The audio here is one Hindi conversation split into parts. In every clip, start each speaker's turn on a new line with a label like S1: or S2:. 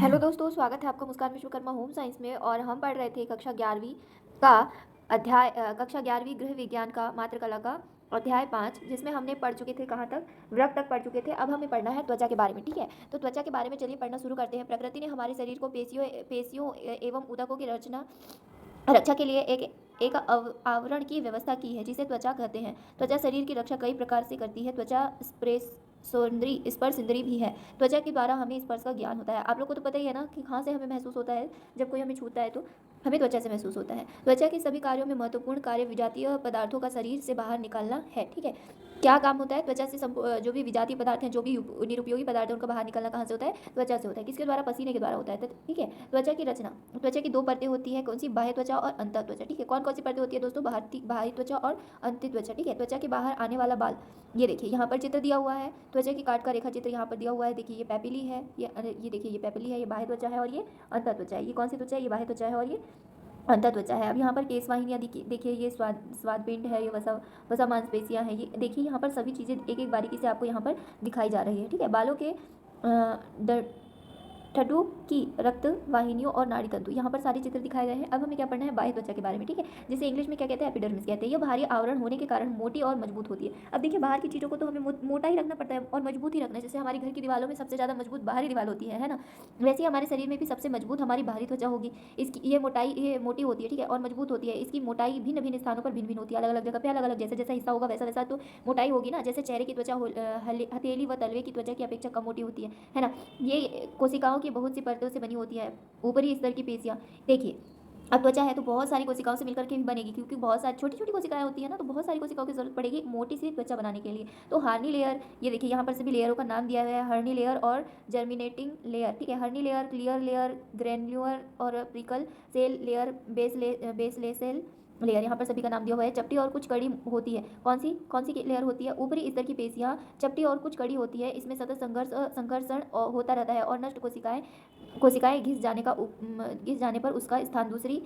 S1: हेलो दोस्तों, स्वागत है आपका मुस्कान विश्वकर्मा होम साइंस में। और हम पढ़ रहे थे कक्षा 11वीं का कक्षा 11वीं गृह विज्ञान का मात्र कला का अध्याय 5, जिसमें हमने पढ़ चुके थे कहाँ तक, वृक्क तक पढ़ चुके थे। अब हमें पढ़ना है त्वचा के बारे में। ठीक है, तो त्वचा के बारे में चलिए पढ़ना शुरू करते हैं। प्रकृति ने हमारे शरीर को पेशियों एवं ऊतकों की रक्षा के लिए एक आवरण की व्यवस्था की है, जिसे त्वचा कहते हैं। त्वचा शरीर की रक्षा कई प्रकार से करती है। त्वचा स्पर्श इंद्री भी है। त्वचा के द्वारा हमें स्पर्श का ज्ञान होता है। आप लोग को तो पता ही है ना कि कहाँ से हमें महसूस होता है। जब कोई हमें छूता है तो हमें त्वचा से महसूस होता है। त्वचा के सभी कार्यों में महत्वपूर्ण कार्य विजातीय पदार्थों का शरीर से बाहर निकालना है। ठीक है, क्या काम होता है त्वचा से? जो भी विजातीय पदार्थ हैं, जो भी निरुपयोगी पदार्थ हैं, उनका बाहर निकलना कहाँ से होता है? त्वचा से होता है। किसके द्वारा? पसीने के द्वारा होता है। ठीक है, त्वचा की रचना। त्वचा की दो परतें होती है। कौन सी? बाह्य त्वचा और अंतः त्वचा। ठीक है, कौन कौन सी परतें होती है दोस्तों? बाह्य त्वचा और अंतः त्वचा। ठीक है, त्वचा के बाहर आने वाला बाल, ये देखिए यहाँ पर चित्र दिया हुआ है। त्वचा की काट का रेखा चित्र यहाँ पर दिया हुआ है। देखिए ये पैपिली है, ये देखिए ये पैपिली है, ये बाह्य त्वचा है, और ये अंतः त्वचा है। ये कौन सी त्वचा है? ये बाह्य त्वचा है, और ये अंतः त्वचा है। अब यहाँ पर केश वाहिनियाँ देखिए, ये स्वाद पिंड है, ये वसा मांसपेशियाँ हैं। ये देखिए यहाँ पर सभी चीज़ें एक एक बारीकी से आपको यहाँ पर दिखाई जा रही है। ठीक है, बालों के ठडू की रक्त वाहिनियों और नाड़ी तंतु, यहाँ पर सारे चित्र दिखाए गए हैं। अब हमें क्या पढ़ना है? बाह्य त्वचा के बारे में। ठीक है, जिसे इंग्लिश में क्या कहते हैं? एपिडर्मिस कहते हैं। यह बाहरी आवरण होने के कारण मोटी और मजबूत होती है। अब देखिए, बाहर की चीज़ों को तो हमें मोटा ही रखना पड़ता है और मजबूत ही रखना है। जैसे हमारी घर की दीवारों में सबसे ज़्यादा मजबूत बाहरी दीवार होती है ना, वैसे ही हमारे शरीर में भी सबसे मजबूत हमारी बाहरी त्वचा होगी। इसकी ये मोटी होती है। ठीक है, और मजबूत होती है। इसकी मोटाई भिन्न भिन्न स्थानों पर भिन्न भिन्न होती है, अलग अलग जगह पे अलग अलग, जैसा जैसा हिस्सा होगा वैसा वैसा तो मोटाई होगी ना। जैसे चेहरे की त्वचा हथेली व तलवे की त्वचा की अपेक्षा कम मोटी होती है ना। ये कोशिकाओं की बहुत सी परतों से बनी होती है। ऊपरी स्तर की पेशियाँ, देखिए अब त्वचा है तो बहुत सारी कोशिकाओं से मिलकर के भी बनेगी, क्योंकि बहुत सारी छोटी छोटी कोशिकाएं होती है ना, तो बहुत सारी कोशिकाओं की जरूरत पड़ेगी एक मोटी सी त्वचा बनाने के लिए। तो हार्नी लेयर, ये देखिए यहाँ पर सभी लेयरों का नाम दिया गया है। हर्नी लेयर और जर्मिनेटिंग लेयर। ठीक है, horny layer, clear layer, granular और prickle cell layer, base cell layer, यहाँ पर सभी का नाम दिया हुआ है। चपटी और कुछ कड़ी होती है। कौन सी लेयर होती है? ऊपरी स्तर की पेशियाँ चपटी और कुछ कड़ी होती है। इसमें सतत संघर्षण होता रहता है और नष्ट कोशिकाएं घिस जाने पर उसका स्थान दूसरी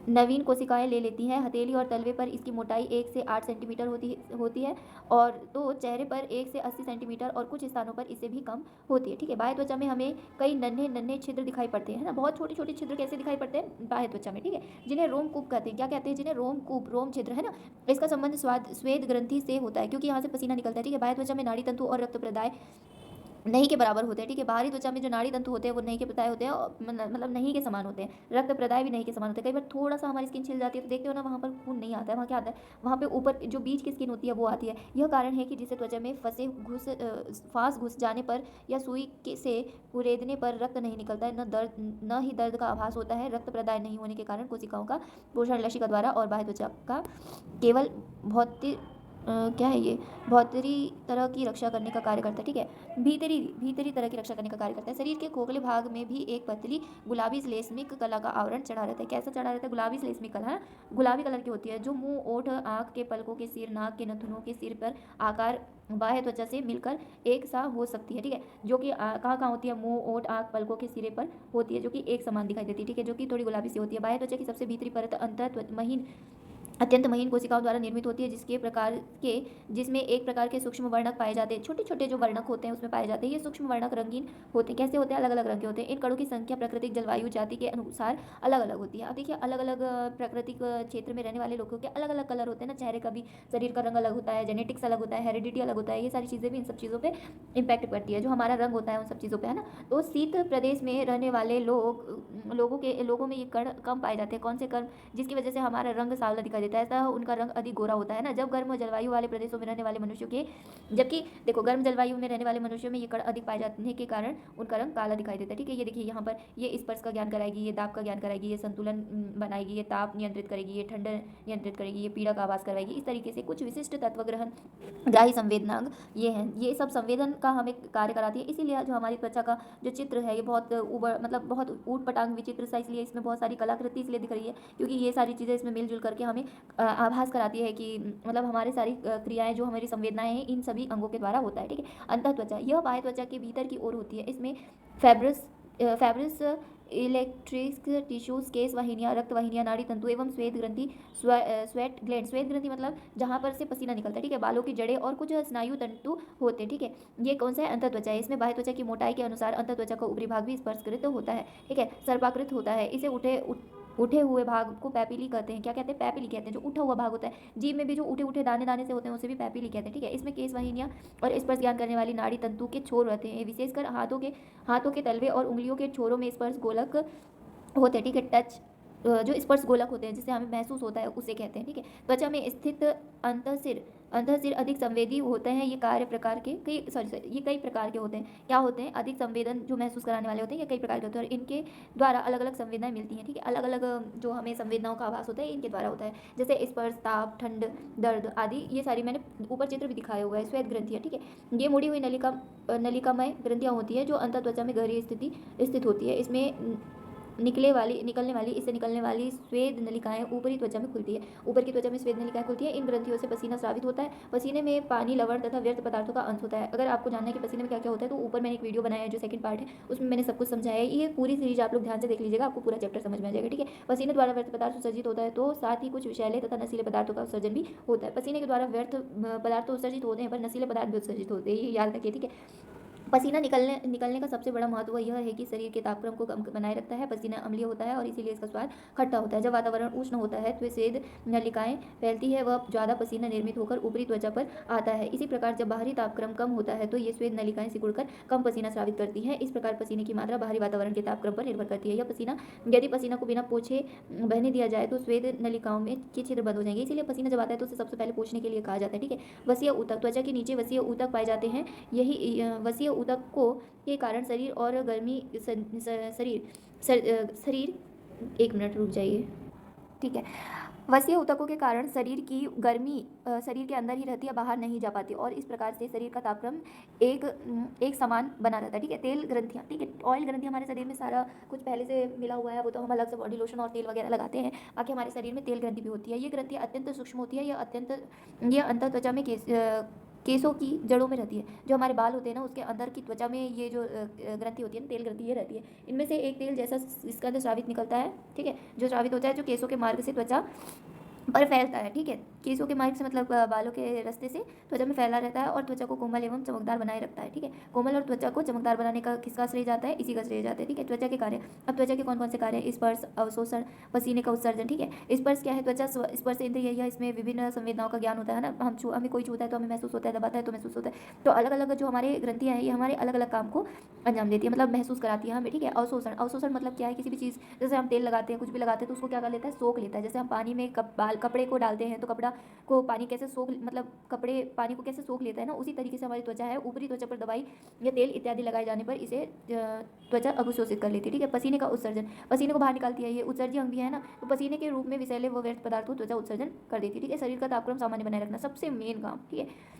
S1: नवीन कोशिकाएं ले लेती हैं। हथेली और तलवे पर इसकी मोटाई 1 से 8 सेंटीमीटर होती है, और तो चेहरे पर 1 से 80 सेंटीमीटर, और कुछ स्थानों पर इससे भी कम होती है। ठीक है, बाह्य त्वचा में हमें कई नन्हे नन्हे छिद्र दिखाई पड़ते हैं ना, बहुत छोटे छोटे छिद्र कैसे दिखाई पड़ते हैं? बाह्य त्वचा में। ठीक है, जिन्हें रोमकूप कहते हैं। क्या कहते हैं? जिन्हें रोमकूप, रोम छिद्र है ना। इसका संबंध श्वेत ग्रंथि से होता है, क्योंकि यहाँ से पसीना निकलता है। ठीक है, बाह्य त्वचा में नाड़ी तंतु और रक्त प्रदाय नहीं के बराबर होते हैं। ठीक है, बाहरी त्वचा में जो नाड़ी तंतु होते हैं वो नहीं के प्रदाय होते हैं, मतलब नहीं के समान होते हैं। रक्त प्रदाय भी नहीं के समान होते हैं। कई बार थोड़ा सा हमारी स्किन छिल जाती है तो देखते हो ना, वहाँ पर खून नहीं आता है। वहाँ क्या आता है? वहाँ पे ऊपर जो बीच की स्किन होती है वो आती है। यह कारण है कि जिससे त्वचा में फांस घुस जाने पर या सुई से कुरेदने पर रक्त नहीं निकलता है, न ही दर्द का आभास होता है। रक्त प्रदाय नहीं होने के कारण कोशिकाओं का पोषण लसिका द्वारा और बाह्य त्वचा का केवल भौतिक क्या है ये? भौतिरी तरह की रक्षा करने का कार्य करता है। ठीक है, भीतरी तरह की रक्षा करने का कार्य करता है। शरीर के खोखले भाग में भी एक पतली गुलाबी श्लेष्मिक कला का आवरण चढ़ा रहता है। कैसा चढ़ा रहता है? गुलाबी श्लेष्मिक कला है, गुलाबी कलर की होती है, जो मुंह, ओठ, आंख के पलकों के सिर, नाक के नथुनों के सिर पर आकार बाह्य त्वचा से मिलकर एक सा हो सकती है। ठीक है, जो कि कहाँ कहाँ होती है? मुंह, ओठ, आंख, पलकों के सिरे पर होती है, जो कि एक समान दिखाई देती है। ठीक है, जो कि थोड़ी गुलाबी सी होती है। बाह्य त्वचा की सबसे भीतरी परत अत्यंत महीन कोशिकाओं द्वारा निर्मित होती है, जिसमें एक प्रकार के सूक्ष्म वर्णक पाए जाते हैं। छोटे छोटे जो वर्णक होते हैं उसमें पाए जाते हैं। ये सूक्ष्म वर्णक रंगीन होते हैं। कैसे होते हैं? अलग अलग रंग के होते हैं। इन कणों की संख्या प्राकृतिक जलवायु जाति के अनुसार अलग अलग होती है। अब देखिए, अलग अलग प्राकृतिक क्षेत्र में रहने वाले लोगों के अलग अलग कलर होते हैं ना। चेहरे का भी, शरीर का रंग अलग होता है, जेनेटिक्स अलग होता है, हेरिडिटी अलग होता है। ये सारी चीज़ें भी इन सब चीज़ों पर इंपैक्ट करती है, जो हमारा रंग होता है उन सब चीज़ों पर, है ना। तो शीत प्रदेश में रहने वाले लोगों में ये कण कम पाए जाते हैं। कौन से कण? जिसकी वजह से हमारा रंग सांवला दिखाई देता है, ऐसा उनका रंग अधिक गोरा होता है ना। जब गर्म जलवायु वाले प्रदेशों में रहने वाले मनुष्यों के जबकि देखो, गर्म जलवायु में रहने वाले मनुष्यों में ये कण अधिक पाए जाने के कारण उनका रंग काला दिखाई देता है। ठीक है, ये देखिए यहाँ पर ये स्पर्श का ज्ञान कराएगी, ये दाब का ज्ञान कराएगी, ये संतुलन बनाएगी, ये ताप नियंत्रित करेगी, ये ठंड नियंत्रित करेगी, ये पीड़ा का आभास करवाएगी। इस तरीके से कुछ विशिष्ट तत्व ग्रहण ग्राही संवेदनांग ये हैं, ये सब संवेदन का हमें कार्य कराती है। इसीलिए जो हमारी त्वचा का जो चित्र है ये बहुत मतलब बहुत ऊट पटांग विचित्र सा, इसलिए इसमें बहुत सारी कलाकृति इसलिए दिख रही है क्योंकि ये सारी चीज़ें इसमें मिलजुल करके हमें आभास कराती है कि मतलब हमारी सारी क्रियाएं, जो हमारी संवेदनाएं हैं, इन सभी अंगों के द्वारा होता है। ठीक है, अंतः त्वचा, यह बाह्य त्वचा के भीतर की ओर होती है। इसमें फैब्रिस इलेक्ट्रिक टिश्यूज, केस वाहिनियाँ, रक्त वाहिनियाँ, नाड़ी तंतु एवं श्वेत ग्रंथि, स्वेट ग्लैंड। श्वेत ग्रंथि मतलब जहाँ पर से पसीना निकलता है, ठीक है। बालों की जड़ें और कुछ स्नायु तंतु होते हैं, ठीक है। ये कौन सा है? अंतः त्वचा है। इसमें बाह्य त्वचा की मोटाई के अनुसार अंतः त्वचा का ऊपरी भाग भी स्पर्शकृत होता है, ठीक है, सर्पाकृत होता है। इसे उठे हुए भाग को पैपिली कहते हैं। क्या कहते हैं? पैपिली कहते हैं। जो उठा हुआ भाग होता है, जीभ में भी जो उठे उठे दाने दाने से होते हैं उसे भी पैपिली कहते हैं, ठीक है। इसमें केस वाहिनियाँ और स्पर्श ज्ञान करने वाली नाड़ी तंतु के छोर रहते हैं। विशेषकर हाथों के तलवे और उंगलियों के छोरों में स्पर्श गोलक होते हैं, ठीक है। टच जो स्पर्श गोलक होते हैं जिससे हमें महसूस होता है उसे कहते हैं, ठीक है। त्वचा में स्थित अंतःशिर अधिक संवेदी होते हैं। ये कई प्रकार के होते हैं। क्या होते हैं? अधिक संवेदन, जो महसूस कराने वाले होते हैं, ये कई प्रकार के होते हैं और इनके द्वारा अलग अलग संवेदनाएं मिलती हैं, ठीक है। अलग अलग जो हमें संवेदनाओं का आभास होता है इनके द्वारा होता है, जैसे स्पर्श, ताप, ठंड, दर्द आदि। ये सारी मैंने ऊपर चित्र भी दिखाया हुआ है। श्वेत ग्रंथियाँ, ठीक है, ये मुड़ी हुई नलिकामय ग्रंथियाँ होती है जो अंतः त्वचा में गहरी स्थित होती है। इसमें इससे निकलने वाली स्वेद नलिकाएं ऊपरी त्वचा में खुलती है। ऊपर की त्वचा में स्वेद नलिकाएं खुलती है। इन ग्रंथियों से पसीना स्रावित होता है। पसीने में पानी, लवण तथा व्यर्थ पदार्थों का अंश होता है। अगर आपको जानना है कि पसीने में क्या क्या होता है तो ऊपर मैंने एक वीडियो बनाया है जो सेकंड पार्ट है, उसमें मैंने सब कुछ समझाया है। ये पूरी सीरीज आप लोग ध्यान से देख लीजिएगा, आपको पूरा चैप्टर समझ में आ जाएगा, ठीक है। पसीने द्वारा व्यर्थ पदार्थ उत्सर्जित होता है तो साथ ही कुछ विषैले तथा नशीले पदार्थों का उत्सर्जन भी होता है। पसीने के द्वारा व्यर्थ पदार्थ तो उत्सर्जित होते हैं पर नशीले पदार्थ भी उत्सर्जित होते हैं, ये याद रखिए, ठीक है। पसीना निकलने का सबसे बड़ा महत्व यह है कि शरीर के तापक्रम को कम बनाए रखता है। पसीना अम्लीय होता है और इसीलिए इसका स्वाद खट्टा होता है। जब वातावरण उष्ण होता है तो स्वेद नलिकाएं फैलती है, वह ज़्यादा पसीना निर्मित होकर ऊपरी त्वचा पर आता है। इसी प्रकार जब बाहरी तापक्रम कम होता है तो ये स्वेद नलिकाएं सिकुड़कर कम पसीना स्रावित करती हैं। इस प्रकार पसीने की मात्रा बाहरी वातावरण के तापक्रम पर निर्भर करती है। यदि पसीना को बिना पोछे बहने दिया जाए तो स्वेद नलिकाओं में के छिद्र बंद हो जाएंगे। इसीलिए पसीना जब आता है तो उसे सबसे पहले पोछने के लिए कहा जाता है, ठीक है। वसीय ऊतक, त्वचा के नीचे वसीय ऊतक पाए जाते हैं। यही वसीय ऊतक को के कारण शरीर और गर्मी शरीर एक मिनट रुक जाइए, ठीक है। वसीय ऊतकों के कारण शरीर की गर्मी शरीर के अंदर ही रहती है, बाहर नहीं जा पाती और इस प्रकार से शरीर का तापक्रम एक समान बना रहता है, ठीक है। तेल ग्रंथियाँ, ठीक है, ऑयल ग्रंथियाँ हमारे शरीर में सारा कुछ पहले से मिला हुआ है, वो तो हम अलग से बॉडी लोशन और तेल वगैरह लगाते हैं। बाकी हमारे शरीर में तेल ग्रंथि भी होती है। ये ग्रंथियाँ अत्यंत सूक्ष्म होती है। ये अंतर त्वचा में केसों की जड़ों में रहती है। जो हमारे बाल होते हैं ना उसके अंदर की त्वचा में ये जो ग्रंथि होती है ना, तेल ग्रंथि, ये रहती है। इनमें से एक तेल जैसा इसका अंदर स्रावित निकलता है, ठीक है, जो स्रावित होता है, जो केसों के मार्ग से त्वचा पर फैलता है, ठीक है। केसों के मार्ग से मतलब बालों के रास्ते से त्वचा में फैला रहता है और त्वचा को कोमल एवं चमकदार बनाए रखता है, ठीक है। कोमल और त्वचा को चमकदार बनाने का किसका श्रेय जाता है? इसी का श्रेय जाता है, ठीक है। त्वचा के कार्य, अब त्वचा के कौन कौन से कार्य हैं? स्पर्श, अवशोषण, पसीने का उत्सर्जन, ठीक है। स्पर्श क्या है? त्वचा स्पर्श इंद्रिय है, इसमें विभिन्न संवेदनाओं का ज्ञान होता है ना। हमें कोई छूता है तो हमें महसूस होता है, दबाता है तो महसूस होता है। तो अलग अलग जो हमारे ग्रंथियाँ हैं ये हमारे अलग अलग काम को अंजाम देती है, मतलब महसूस कराती है हमें, ठीक है। अवशोषण मतलब क्या है? किसी भी चीज़, जैसे हम तेल लगाते हैं, कुछ भी लगाते हैं तो उसको क्या कर लेता है? सोख लेता है। जैसे हम पानी में कपड़े को डालते हैं तो कपड़ा को पानी कैसे सोख, मतलब कपड़े पानी को कैसे सोख लेता है ना, उसी तरीके से हमारी त्वचा है। ऊपरी त्वचा पर दवाई या तेल इत्यादि लगाए जाने पर इसे त्वचा अवशोषित कर लेती है, ठीक है। पसीने का उत्सर्जन, पसीने को बाहर निकालती है, ये उत्सर्जी अंग भी है ना, तो पसीने के रूप में विषैले व व्यर्थ पदार्थ को त्वचा उत्सर्जन कर देती है, ठीक है। शरीर का तापक्रम सामान्य बनाए रखना सबसे मेन काम, ठीक है।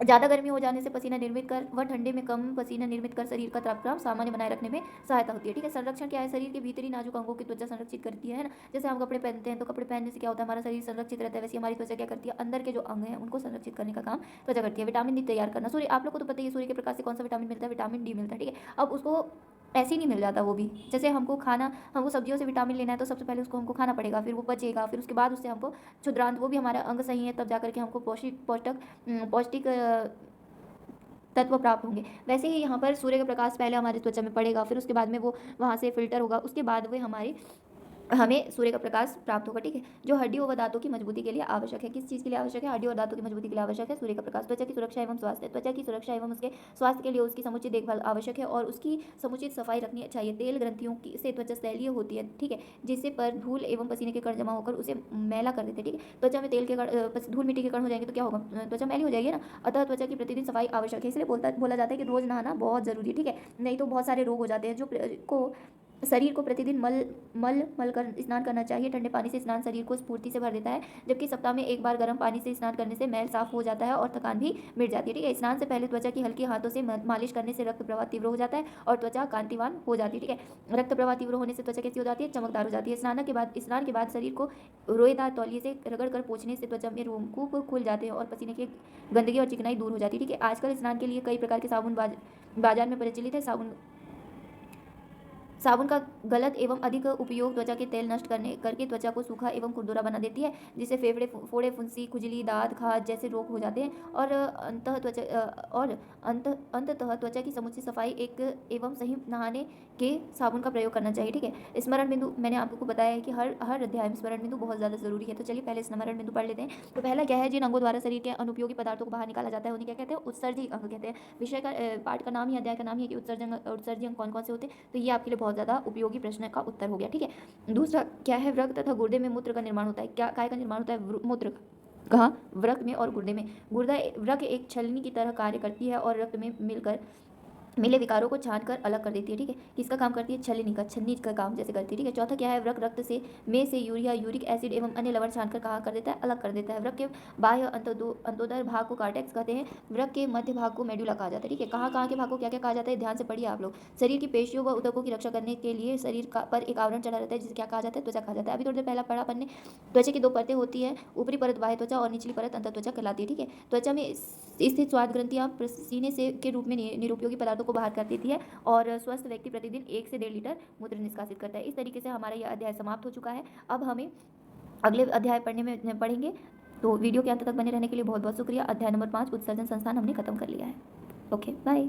S1: ज़्यादा गर्मी हो जाने से पसीना निर्मित कर व ठंडे में कम पसीना निर्मित कर शरीर का तापक्रम सामान्य बनाए रखने में सहायता होती है, ठीक है। संरक्षण क्या है? शरीर के भीतरी नाजुक अंगों की त्वचा संरक्षित करती है ना। जैसे हम कपड़े पहनते हैं तो कपड़े पहनने से क्या होता है? हमारा शरीर संरक्षित रहता है। वैसे हमारी त्वचा क्या करती है? अंदर के जो अंग हैं उनको संरक्षित करने का काम त्वचा करती है। विटामिन डी तैयार करना, सूर्य, आप लोग को तो पता ही है सूर्य के प्रकाश से कौन सा विटामिन मिलता है? विटामिन डी मिलता है, ठीक है। अब उसको ऐसे ही नहीं मिल जाता, वो भी जैसे हमको सब्जियों से विटामिन लेना है तो सबसे पहले उसको हमको खाना पड़ेगा, फिर वो बचेगा, फिर उसके बाद उससे हमको क्षुद्रांत, वो भी हमारा अंग सही है तब जाकर के हमको पौष्टिक तत्व प्राप्त होंगे। वैसे ही यहाँ पर सूर्य का प्रकाश पहले हमारी त्वचा में पड़ेगा, फिर उसके बाद में वो वहाँ से फिल्टर होगा, उसके बाद वे हमें सूर्य का प्रकाश प्राप्त होगा, ठीक है। जो हड्डियों व दांतों की मजबूती के लिए आवश्यक है, किस चीज़ के लिए आवश्यक है? हड्डियों और दांतों की मजबूती के लिए आवश्यक है सूर्य का प्रकाश। त्वचा की सुरक्षा एवं स्वास्थ्य, त्वचा की सुरक्षा एवं उसके स्वास्थ्य के लिए उसकी समुचित देखभाल आवश्यक है और उसकी समुचित सफाई रखनी चाहिए। तेल ग्रंथियों की से त्वचा तैलीय होती है, ठीक है, जिससे पर धूल एवं पसीने के कण जमा होकर उसे मैला कर देते हैं, ठीक है। त्वचा में तेल के कण, धूल मिट्टी के कण हो जाएंगे तो क्या होगा? त्वचा मैली हो जाएगी ना। अतः त्वचा की प्रतिदिन सफाई आवश्यक है, इसलिए बोला जाता है कि रोज नहाना बहुत जरूरी है, ठीक है। नहीं तो बहुत सारे रोग हो जाते हैं। शरीर को प्रतिदिन मल कर स्नान करना चाहिए। ठंडे पानी से स्नान शरीर को स्फूर्ति से भर देता है, जबकि सप्ताह में एक बार गर्म पानी से स्नान करने से मैल साफ हो जाता है और थकान भी मिट जाती है, ठीक है। स्नान से पहले त्वचा की हल्की हाथों से मालिश करने से रक्त प्रवाह तीव्र हो जाता है और त्वचा कांतिवान हो जाती है, ठीक है। रक्त प्रवाह तीव्र होने से त्वचा कैसी हो जाती है? चमकदार हो जाती है। स्नान के बाद शरीर को रोएदार तौलिए से रगड़ कर पोंछने से त्वचा में रोमकूप खुल जाते हैं और पसीने की गंदगी और चिकनाई दूर हो जाती है, ठीक है। आजकल स्नान के लिए कई प्रकार के साबुन बाजार में प्रचलित है। साबुन का गलत एवं अधिक उपयोग त्वचा के तेल नष्ट करके त्वचा को सूखा एवं खुरदुरा बना देती है, जिससे फेफड़े फोड़े, फुंसी, खुजली, दाद, खाज जैसे रोग हो जाते हैं। और अंततः त्वचा की समुचित सफाई एक एवं सही नहाने के साबुन का प्रयोग करना चाहिए। ठीक है, स्मरण बिंदु मैंने आपको बताया है कि हर अध्याय में स्मरण बिंदु बहुत ज़्यादा जरूरी है। तो चलिए पहले स्मरण बिंदु पढ़ लेते हैं। तो पहला क्या है, जिन अंगों द्वारा शरीर के अनुपयोगी पदार्थों को बाहर निकाला जाता है उन्हें क्या कहते हैं, उत्सर्जी अंग कहते हैं। विषय का पाठ का नाम ही, अध्याय का नाम ही है कि उत्सर्जी अंग कौन कौन से होते हैं। तो ये आपके लिए बहुत ज़्यादा उपयोगी प्रश्न का उत्तर हो गया। ठीक है, दूसरा क्या है, व्रक तथा गुर्दे में मूत्र का निर्माण होता है। क्या काय का निर्माण होता है, मूत्र का। कहाँ, व्रक में और गुर्दे में। गुर्दा व्रक एक छलनी की तरह कार्य करती है और रक्त में मिले विकारों को छान कर अलग कर देती है। ठीक है, किसका काम करती है, छलनी का काम जैसे करती है। ठीक है, चौथा क्या है, व्रक रक्त से यूरिया, यूरिक एसिड एवं अन्य लवण छान कर कहाँ कर देता है, अलग कर देता है। व्रक के बाह्य अंतोदर भाग को कार्टेक्स कहते हैं। व्रक के मध्य भाग को मेडुला कहा जाता है। ठीक है, कहाँ के भाग को क्या क्या कहा जाता है, ध्यान से पढ़िए आप लोग। शरीर की पेशियों व ऊतकों की रक्षा करने के लिए शरीर पर एक आवरण चढ़ा रहता है, जिसे क्या कहा जाता है, त्वचा कहा जाता है। अभी थोड़ी देर पहला पढ़ा अपन ने। त्वचा की दो परतें होती है, ऊपरी परत बाह्य त्वचा और निचली परत अंतर त्वचा कहलाती है। ठीक है, त्वचा में स्थित स्वाद ग्रंथियां पसीने से के रूप में निरुपयोगी पदार्थों को बाहर कर देती है और स्वस्थ व्यक्ति प्रतिदिन 1 से 1.5 लीटर मूत्र निष्कासित करता है। इस तरीके से हमारा यह अध्याय समाप्त हो चुका है। अब हमें अगले अध्याय पढ़ेंगे। तो वीडियो के अंत तक बने रहने के लिए बहुत बहुत शुक्रिया। अध्याय नंबर 5 उत्सर्जन संस्थान हमने खत्म कर लिया है। Okay, bye.